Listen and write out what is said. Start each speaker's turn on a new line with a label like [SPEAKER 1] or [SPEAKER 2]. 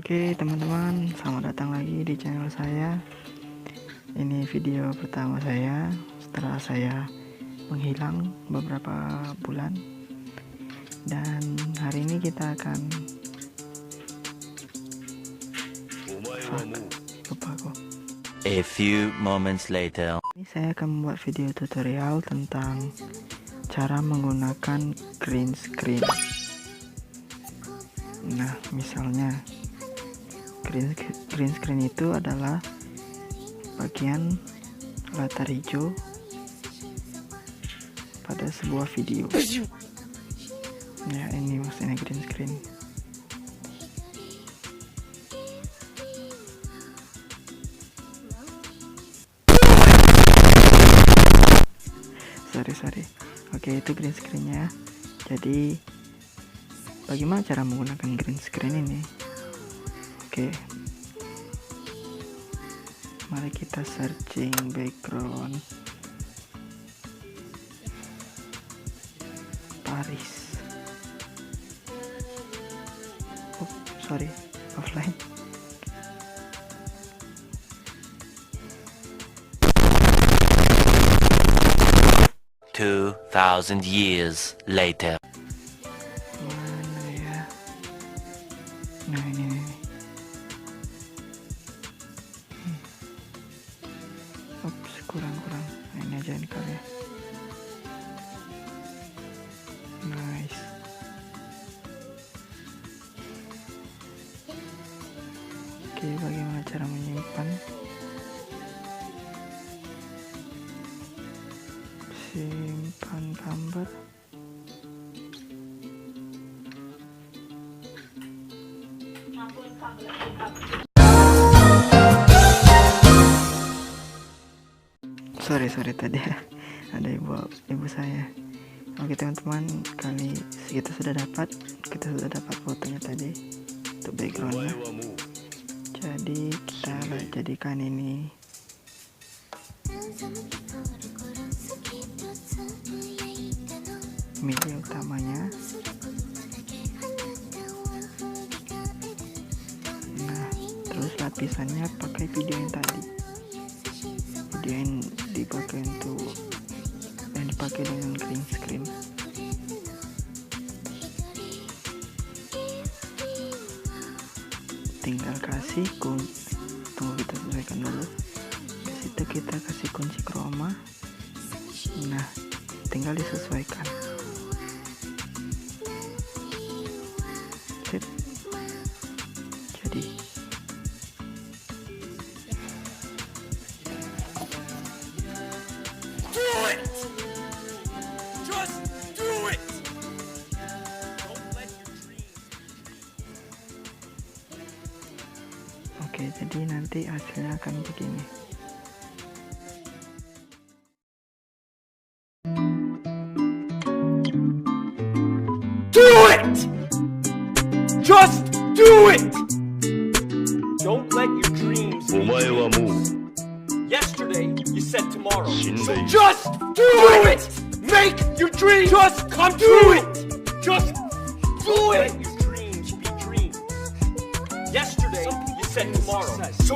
[SPEAKER 1] Oke teman-teman, selamat datang lagi di channel saya. Ini video pertama saya setelah saya menghilang beberapa bulan. Dan hari ini kita akan lupa aku.
[SPEAKER 2] A few moments later.
[SPEAKER 1] Ini saya akan membuat video tutorial tentang cara menggunakan greenscreen. Nah, misalnya greenscreen itu adalah bagian latar hijau pada sebuah video. Ya, ini maksudnya greenscreen. Sorry. Oke, itu greenscreennya. Jadi bagaimana cara menggunakan greenscreen ini? Oke, mari kita searching background Paris. Offline.
[SPEAKER 2] Two 2,000 years later.
[SPEAKER 1] Mana ya? Nah, ini. Ups, kurang. Nah, ini aja ini kali ya. Nice. Oke, bagaimana cara menyimpan? Simpan gambar. Sorry tadi ada ibu saya. Oke teman-teman, kita sudah dapat fotonya tadi untuk backgroundnya. Jadi kita jadikan ini media utamanya. Nah, terus lapisannya pakai video yang tadi, video yang dipakai dengan greenscreen. Tinggal kasih tunggu kita sesuaikan dulu. Di situ kita kasih kunci chroma. Nah, tinggal disesuaikan. Sip. Jadi oke, jadi nanti hasilnya akan begini.
[SPEAKER 3] Do it! Just do it! Don't let your dreams Yesterday, you said tomorrow. So just do it! Make your dreams just come true! Just do it! Let your dreams be dreams. Yesterday, you said tomorrow. So